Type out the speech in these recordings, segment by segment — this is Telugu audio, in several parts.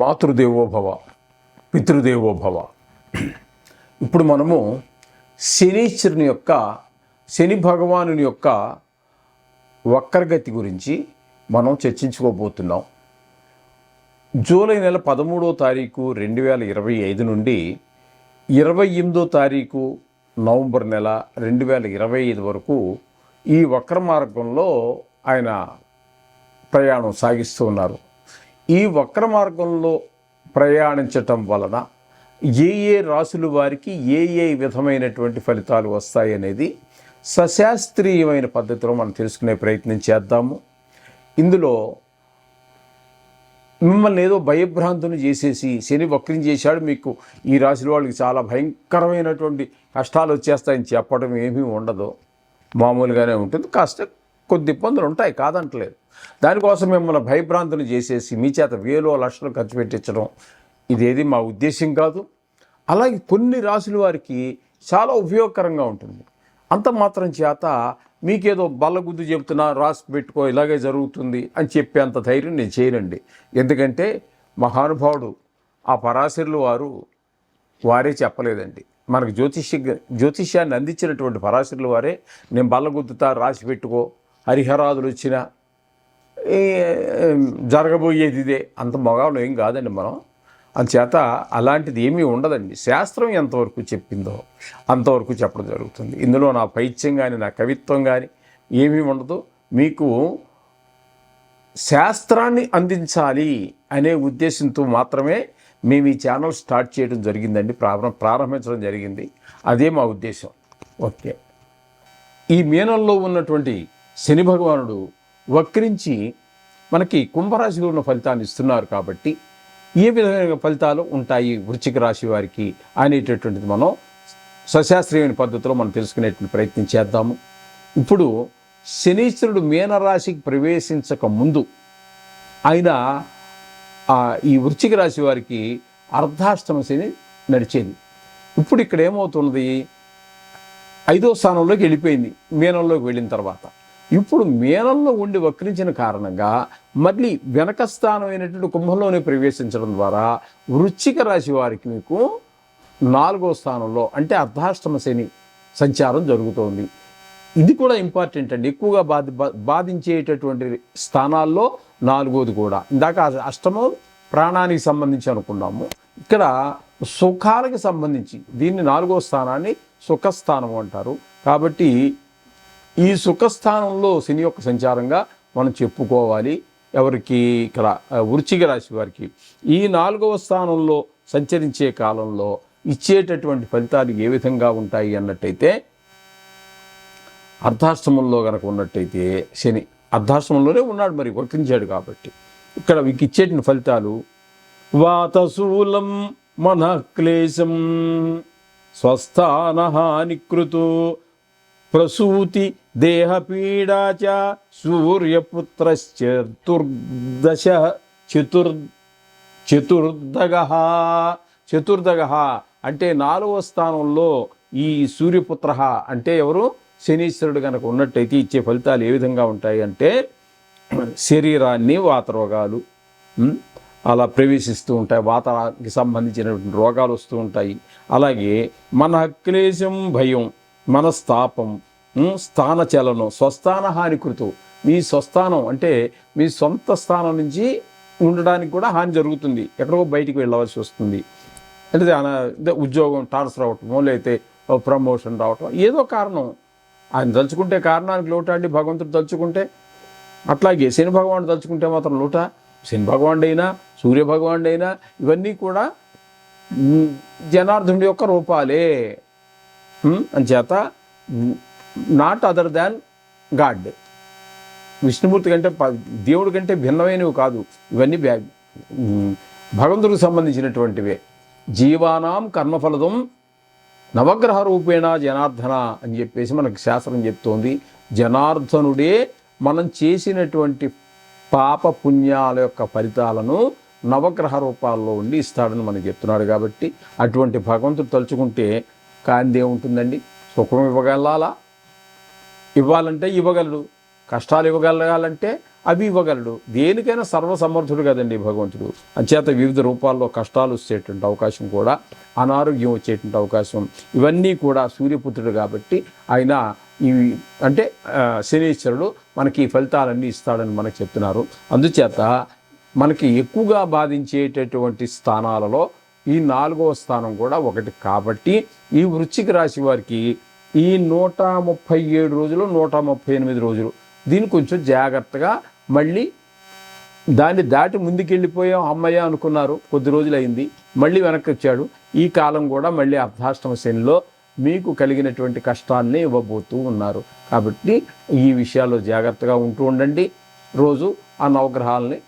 మాతృదేవోభవ, పితృదేవోభవ. ఇప్పుడు మనము శనీశ్వరుని యొక్క, శని భగవాను యొక్క వక్రగతి గురించి మనం చర్చించుకోబోతున్నాం. జూలై నెల 13వ తారీఖు 2025 నుండి 28వ తారీఖు నవంబర్ నెల 2025 వరకు ఈ వక్ర మార్గంలో ఆయన ప్రయాణం సాగిస్తూ ఉన్నారు. ఈ వక్ర మార్గంలో ప్రయాణించటం వలన ఏ రాశుల వారికి ఏ విధమైనటువంటి ఫలితాలు వస్తాయి అనేది సశాస్త్రీయమైన పద్ధతిలో మనం తెలుసుకునే ప్రయత్నం చేద్దాము. ఇందులో మిమ్మల్ని ఏదో భయభ్రాంతుని చేసేసి శని వక్రం చేశాడు, మీకు ఈ రాశుల వాళ్ళకి చాలా భయంకరమైనటువంటి కష్టాలు వచ్చేస్తాయని చెప్పడం ఏమీ ఉండదు. మామూలుగానే ఉంటుంది. కాస్త కొద్ది ఇబ్బందులు ఉంటాయి, కాదంటలేదు. దానికోసం మిమ్మల్ని భయభ్రాంతులు చేసేసి మీ చేత వేలు లక్షలు ఖర్చు పెట్టించడం ఇదేది మా ఉద్దేశం కాదు. అలాగే కొన్ని రాశుల వారికి చాలా ఉపయోగకరంగా ఉంటుంది. అంత మాత్రం చేత మీకేదో బల్లగుద్దు చెబుతున్నా, రాసి పెట్టుకో ఇలాగే జరుగుతుంది అని చెప్పేంత ధైర్యం నేను చేయనండి. ఎందుకంటే మహానుభావుడు ఆ పరాశరులు వారే చెప్పలేదండి. మనకు జ్యోతిష్యాన్ని అందించినటువంటి పరాశరులు వారే నేను బల్లగుద్దుతా, రాసి పెట్టుకో, హరిహరాదులు వచ్చినా జరగబోయేది ఇదే. అంత మగాళ్ళు ఏం కాదండి మనం. అందుచేత అలాంటిది ఏమీ ఉండదండి. శాస్త్రం ఎంతవరకు చెప్పిందో అంతవరకు చెప్పడం జరుగుతుంది. ఇందులో నా పైత్యం కానీ నా కవిత్వం కానీ ఏమీ ఉండదు. మీకు శాస్త్రాన్ని అందించాలి అనే ఉద్దేశంతో మాత్రమే మేము ఈ ఛానల్ స్టార్ట్ చేయడం జరిగిందండి, ప్రారంభించడం జరిగింది. అదే మా ఉద్దేశం. ఓకే. ఈ మీనంలో ఉన్నటువంటి శని భగవానుడు వక్రించి మనకి కుంభరాశిలో ఉన్న ఫలితాన్ని ఇస్తున్నారు. కాబట్టి ఏ విధమైన ఫలితాలు ఉంటాయి వృశ్చిక రాశి వారికి అనేటటువంటిది మనం సశాస్త్రీయమైన పద్ధతిలో మనం తెలుసుకునేటువంటి ప్రయత్నం చేద్దాము. ఇప్పుడు శనీశ్వరుడు మీనరాశికి ప్రవేశించక ముందు ఆయన ఈ వృశ్చిక రాశి వారికి అర్ధాష్టమ శని నడిచేది. ఇప్పుడు ఇక్కడ ఏమవుతున్నది, 5వ స్థానంలోకి వెళ్ళిపోయింది. మీనంలోకి వెళ్ళిన తర్వాత ఇప్పుడు మీనంలో ఉండి వక్రించిన కారణంగా మళ్ళీ వెనక స్థానమైనటువంటి కుంభంలోనే ప్రవేశించడం ద్వారా వృశ్చిక రాశి వారికి మీకు 4వ స్థానంలో అంటే అర్ధాష్టమ శని సంచారం జరుగుతోంది. ఇది కూడా ఇంపార్టెంట్ అండి. ఎక్కువగా బాధించేటటువంటి స్థానాల్లో 4వది కూడా. ఇందాక అష్టమం ప్రాణానికి సంబంధించి అనుకున్నాము. ఇక్కడ సుఖాలకు సంబంధించి దీన్ని 4వ స్థానాన్ని సుఖస్థానం అంటారు. కాబట్టి ఈ సుఖస్థానంలో శని యొక్క సంచారంగా మనం చెప్పుకోవాలి. ఎవరికి? ఇక్కడ వృశ్చిక రాశి వారికి ఈ 4వ స్థానంలో సంచరించే కాలంలో ఇచ్చేటటువంటి ఫలితాలు ఏ విధంగా ఉంటాయి అన్నట్టయితే, అర్ధాష్టమంలో కనుక ఉన్నట్టయితే శని అర్ధాష్టమంలోనే ఉన్నాడు, మరి వక్రించాడు కాబట్టి ఇక్కడ మీకు ఇచ్చేటువంటి ఫలితాలు వాతశూలం మనఃక్లేశం స్వస్థానహానికృతో ప్రసూతి దేహపీడాచ చతుర్దగ అంటే 4వ స్థానంలో ఈ సూర్యపుత్ర అంటే ఎవరు? శనీశ్వరుడు కనుక ఉన్నట్టయితే ఇచ్చే ఫలితాలు ఏ విధంగా ఉంటాయి అంటే, శరీరాన్ని వాతరోగాలు అలా ప్రవేశిస్తూ ఉంటాయి. వాతానికి సంబంధించినటువంటి రోగాలు వస్తూ ఉంటాయి. అలాగే మనఃక్లేశం భయం, మనస్తాపం, స్థానచలనం, స్వస్థాన హానికృతం. మీ స్వస్థానం అంటే మీ సొంత స్థానం నుంచి ఉండడానికి కూడా హాని జరుగుతుంది. ఎక్కడో బయటికి వెళ్ళవలసి వస్తుంది. అంటే ఉద్యోగం ట్రాన్స్ఫర్ అవ్వటమో లేకపోతే ప్రమోషన్ రావటం, ఏదో కారణం. ఆయన తలుచుకుంటే కారణానికి లోటా అండి, భగవంతుడు తలుచుకుంటే. అట్లాగే శని భగవానుడు తలుచుకుంటే మాత్రం లోట. శని భగవానుడు అయినా సూర్య భగవానుడు అయినా ఇవన్నీ కూడా జనార్దనుడి యొక్క రూపాలే. అంచేత not other than God. Vishnumurthy కంటే, దేవుడి కంటే భిన్నమైనవి కాదు ఇవన్నీ. భగవంతుడికి సంబంధించినటువంటివే. జీవానాం కర్మఫలదం నవగ్రహ రూపేణ జనార్దన అని చెప్పేసి మనకు శాస్త్రం చెప్తోంది. జనార్దనుడే మనం చేసినటువంటి పాప పుణ్యాల యొక్క ఫలితాలను నవగ్రహ రూపాల్లో ఉండి ఇస్తాడని మనకు చెప్తున్నాడు. కాబట్టి అటువంటి భగవంతుడు తలుచుకుంటే కాంతి ఏముంటుందండి? సుఖం ఇవ్వాలంటే ఇవ్వగలడు, కష్టాలు ఇవ్వగలగాలంటే అవి ఇవ్వగలడు. దేనికైనా సర్వసమర్థుడు కదండి భగవంతుడు. అంచేత వివిధ రూపాల్లో కష్టాలు వచ్చేటువంటి అవకాశం కూడా, అనారోగ్యం వచ్చేటువంటి అవకాశం, ఇవన్నీ కూడా సూర్యపుత్రుడు కాబట్టి ఆయన ఇవి అంటే శనీశ్వరుడు మనకి ఫలితాలన్నీ ఇస్తాడని మనకు చెప్తున్నారు. అందుచేత మనకి ఎక్కువగా బాధించేటటువంటి స్థానాలలో ఈ 4వ స్థానం కూడా ఒకటి కాబట్టి ఈ వృశ్చిక రాశి వారికి ఈ 137 రోజులు 138 రోజులు దీన్ని కొంచెం జాగ్రత్తగా, మళ్ళీ దాన్ని దాటి ముందుకెళ్ళిపోయాం అమ్మయ్య అనుకున్నారు, కొద్ది రోజులు అయింది, మళ్ళీ వెనక్కి వచ్చాడు. ఈ కాలం కూడా మళ్ళీ అర్ధాష్టమ శనిలో మీకు కలిగినటువంటి కష్టాన్ని ఇవ్వబోతూ ఉన్నారు. కాబట్టి ఈ విషయాల్లో జాగ్రత్తగా ఉంటూ ఉండండి. రోజు ఆ నవగ్రహాలని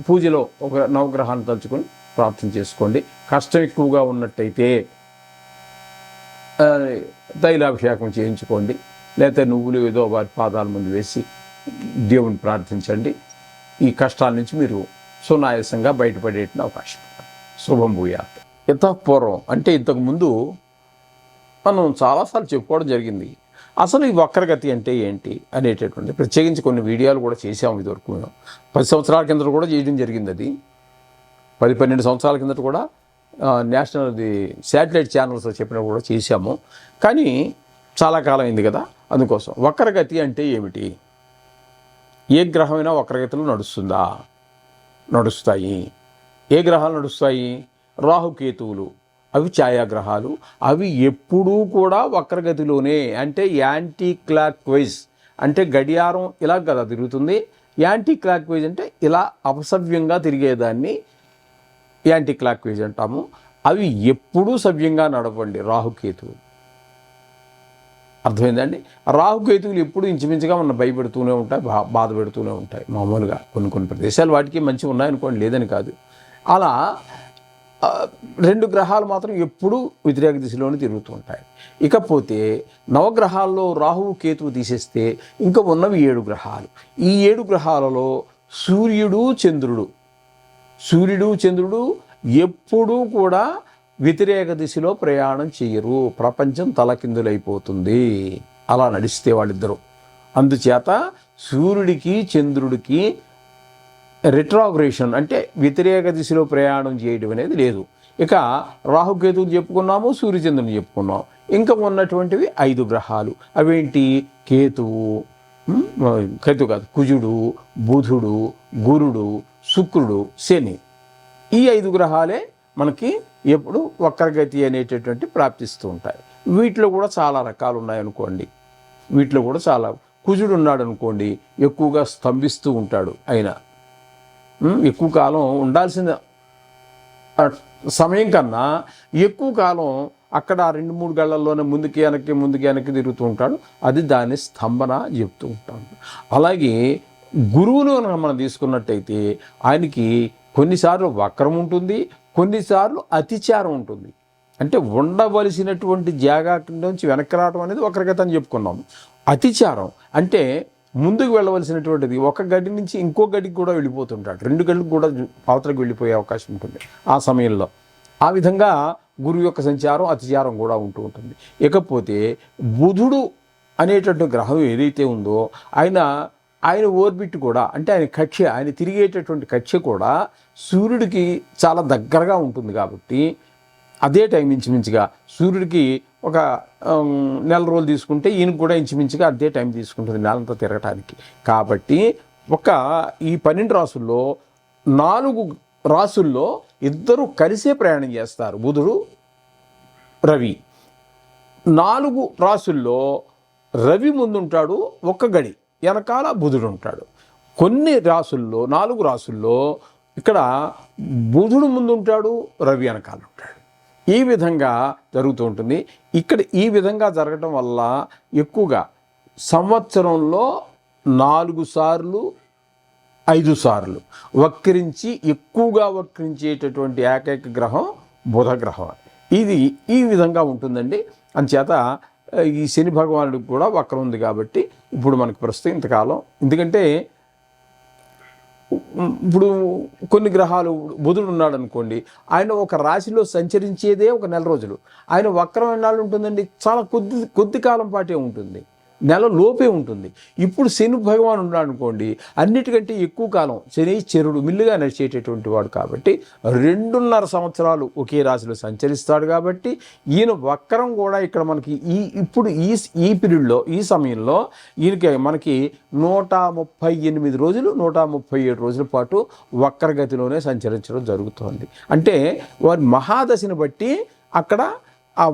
పూజలో ఒక నవగ్రహాన్ని తలుచుకొని ప్రార్థన చేసుకోండి. కష్టం ఎక్కువగా ఉన్నట్టయితే తైలాభిషేకం చేయించుకోండి, లేకపోతే నువ్వులు ఏదో వారి పాదాల ముందు వేసి దేవుని ప్రార్థించండి. ఈ కష్టాల నుంచి మీరు సునాయాసంగా బయటపడేటువంటి అవకాశం. శుభం భూయాత్. యతఃపూర్వం అంటే ఇంతకుముందు మనం చాలాసార్లు చెప్పుకోవడం జరిగింది. అసలు ఈ వక్రగతి అంటే ఏంటి అనేటటువంటి ప్రత్యేకించి కొన్ని వీడియోలు కూడా చేసాము. ఇదివరకు మేము 10 సంవత్సరాల కింద కూడా చేయడం జరిగింది. అది 10-12 సంవత్సరాల కిందట కూడా నేషనల్ శాటిలైట్ ఛానల్స్ చెప్పినప్పుడు కూడా చేశాము. కానీ చాలా కాలం అయింది కదా, అందుకోసం. వక్రగతి అంటే ఏమిటి? ఏ గ్రహమైనా వక్రగతిలో నడుస్తుందా? నడుస్తాయి. ఏ గ్రహాలు నడుస్తాయి? రాహుకేతువులు, అవి ఛాయాగ్రహాలు. అవి ఎప్పుడూ కూడా వక్రగతిలోనే, అంటే యాంటీ క్లాక్ వైజ్, అంటే గడియారం ఇలా కదా తిరుగుతుంది. యాంటీ క్లాక్ వైజ్ అంటే ఇలా అపసవ్యంగా తిరిగేదాన్ని యాంటీ క్లాక్ వైజ్ అంటాము. అవి ఎప్పుడూ సవ్యంగా నడవండి రాహుకేతువులు. అర్థమైందండి? రాహుకేతువులు ఎప్పుడు ఇంచుమించుగా మన భయపెడుతూనే ఉంటాయి, బాధ పెడుతూనే ఉంటాయి. మామూలుగా కొన్ని ప్రదేశాలు వాటికి మంచి ఉన్నాయనుకోండి, లేదని కాదు. అలా 2 గ్రహాలు మాత్రం ఎప్పుడూ వ్యతిరేక దిశలోనే తిరుగుతూ ఉంటాయి. ఇకపోతే నవగ్రహాల్లో రాహువు కేతువు తీసేస్తే ఇంకా ఉన్నవి 7 గ్రహాలు. ఈ 7 గ్రహాలలో సూర్యుడు చంద్రుడు ఎప్పుడూ కూడా వ్యతిరేక దిశలో ప్రయాణం చేయరు. ప్రపంచం తలకిందులైపోతుంది అలా నడిస్తే వాళ్ళిద్దరూ. అందుచేత సూర్యుడికి చంద్రుడికి రిట్రోగ్రేషన్ అంటే వ్యతిరేక దిశలో ప్రయాణం చేయడం అనేది లేదు. ఇక రాహుకేతువులు చెప్పుకున్నాము, సూర్యచంద్రుని చెప్పుకున్నాము. ఇంకా ఉన్నటువంటివి 5 గ్రహాలు. అవేంటి? కేతువు కాదు, కుజుడు, బుధుడు, గురుడు, శుక్రుడు, శని. ఈ 5 గ్రహాలే మనకి ఎప్పుడు వక్రగతి అనేటటువంటి ప్రాప్తిస్తూ ఉంటాయి. వీటిలో కూడా చాలా రకాలు ఉన్నాయనుకోండి. వీటిలో కూడా చాలా, కుజుడు ఉన్నాడు అనుకోండి, ఎక్కువగా స్తంభిస్తూ ఉంటాడు. ఆయన ఎక్కువ కాలం ఉండాల్సిన సమయం కన్నా ఎక్కువ కాలం అక్కడ 2-3 గళ్ళల్లోనే ముందుకి వెనక్కి తిరుగుతూ ఉంటాడు. అది దాన్ని స్తంభన చెప్తూ ఉంటాడు. అలాగే గురువును మనం తీసుకున్నట్టయితే ఆయనకి కొన్నిసార్లు వక్రం ఉంటుంది, కొన్నిసార్లు అతిచారం ఉంటుంది. అంటే ఉండవలసినటువంటి జాగా నుంచి వెనక్కి రావడం అనేది వక్రగతి అని చెప్పుకున్నాము. అతిచారం అంటే ముందుకు వెళ్ళవలసినటువంటిది ఒక గడి నుంచి ఇంకో గడికి కూడా వెళ్ళిపోతుంటాడు. 2 గడికి కూడా అవతలకు వెళ్ళిపోయే అవకాశం ఉంటుంది ఆ సమయంలో. ఆ విధంగా గురువు యొక్క సంచారం అతిచారం కూడా ఉంటూ ఉంటుంది. ఇకపోతే బుధుడు అనేటటువంటి గ్రహం ఏదైతే ఉందో ఆయన ఓర్బిట్ కూడా, అంటే ఆయన కక్ష్య, ఆయన తిరిగేటటువంటి కక్ష్య కూడా సూర్యుడికి చాలా దగ్గరగా ఉంటుంది. కాబట్టి అదే టైం ఇంచుమించుగా సూర్యుడికి ఒక 1 నెల రోజులు తీసుకుంటే ఈయనకు కూడా ఇంచుమించుగా అదే టైం తీసుకుంటుంది నెలంతా తిరగటానికి. కాబట్టి ఈ 12 రాసుల్లో 4 రాసుల్లో ఇద్దరు కలిసే ప్రయాణం చేస్తారు, బుధుడు రవి. 4 రాసుల్లో రవి ముందుంటాడు, 1 గడి వెనకాల బుధుడు ఉంటాడు. కొన్ని రాసుల్లో 4 రాసుల్లో ఇక్కడ బుధుడు ముందుంటాడు, రవి వెనకాల ఉంటాడు. ఈ విధంగా జరుగుతూ ఉంటుంది. ఇక్కడ ఈ విధంగా జరగటం వల్ల ఎక్కువగా సంవత్సరంలో 4 సార్లు 5 సార్లు ఎక్కువగా వక్రించేటటువంటి ఏకైక గ్రహం బుధ గ్రహం. ఇది ఈ విధంగా ఉంటుందండి. అందుచేత ఈ శని భగవానుడికి కూడా వక్రం ఉంది కాబట్టి ఇప్పుడు మనకు ప్రస్తుతం ఇంతకాలం, ఎందుకంటే ఇప్పుడు కొన్ని గ్రహాలు, బుధుడు ఉన్నాడు అనుకోండి, ఆయన ఒక రాశిలో సంచరించేదే ఒక 1 నెల రోజులు. ఆయన వక్రం ఎన్నాళ్ళు ఉంటుందండి? చాలా కొద్ది కాలం పాటే ఉంటుంది. నెల లోపే ఉంటుంది. ఇప్పుడు శని భగవాన్ ఉన్నాడు అనుకోండి, అన్నిటికంటే ఎక్కువ కాలం శనీశ్వరుడు మిల్లుగా నడిచేటటువంటి వాడు కాబట్టి 2.5 సంవత్సరాలు ఒకే రాశిలో సంచరిస్తాడు. కాబట్టి ఈయన వక్రం కూడా ఇక్కడ మనకి ఇప్పుడు ఈ పీరియడ్లో, ఈ సమయంలో ఈయనకి మనకి 138 రోజులు 137 రోజుల పాటు వక్రగతిలోనే సంచరించడం జరుగుతుంది. అంటే వారి మహాదశని బట్టి అక్కడ ఆ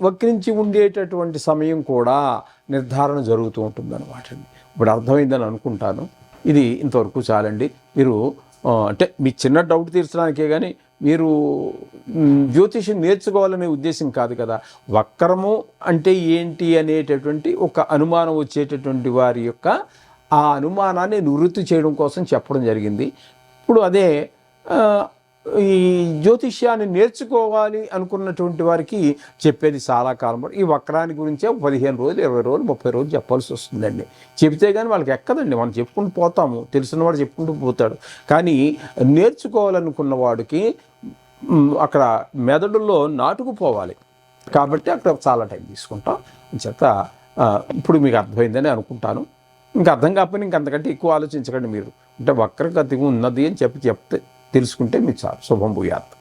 వక్రించి ఉండేటటువంటి సమయం కూడా నిర్ధారణ జరుగుతూ ఉంటుంది అన్నమాట. ఇప్పుడు అర్థమైందని అనుకుంటాను. ఇది ఇంతవరకు చాలండి. మీరు అంటే మీ చిన్న డౌట్ తీర్చడానికే కానీ మీరు జ్యోతిష్యం నేర్చుకోవాలనే ఉద్దేశం కాదు కదా. వక్రము అంటే ఏంటి అనేటటువంటి ఒక అనుమానం వచ్చేటటువంటి వారి యొక్క ఆ అనుమానాన్ని నివృత్తి చేయడం కోసం చెప్పడం జరిగింది. ఇప్పుడు అదే ఈ జ్యోతిష్యాన్ని నేర్చుకోవాలి అనుకున్నటువంటి వారికి చెప్పేది చాలా కాలం ఈ వక్రాన్ని గురించే 15 రోజులు 20 రోజులు 30 రోజులు చెప్పాల్సి వస్తుందండి. చెబితే కానీ వాళ్ళకి ఎక్కదండి. మనం చెప్పుకుంటూ పోతాము, తెలిసిన వాడు చెప్పుకుంటూ పోతాడు. కానీ నేర్చుకోవాలనుకున్న వాడికి అక్కడ మెదడులో నాటుకుపోవాలి. కాబట్టి అక్కడ చాలా టైం తీసుకుంటాం. చేత ఇప్పుడు మీకు అర్థమైందని అనుకుంటాను. ఇంకా అర్థం కాకపోయినా ఇంకంతకంటే ఎక్కువ ఆలోచించకండి మీరు. అంటే వక్రగతి ఉన్నది అని చెప్తే తెలుసుకుంటే మీకు చాలు. శుభం భూయాత్.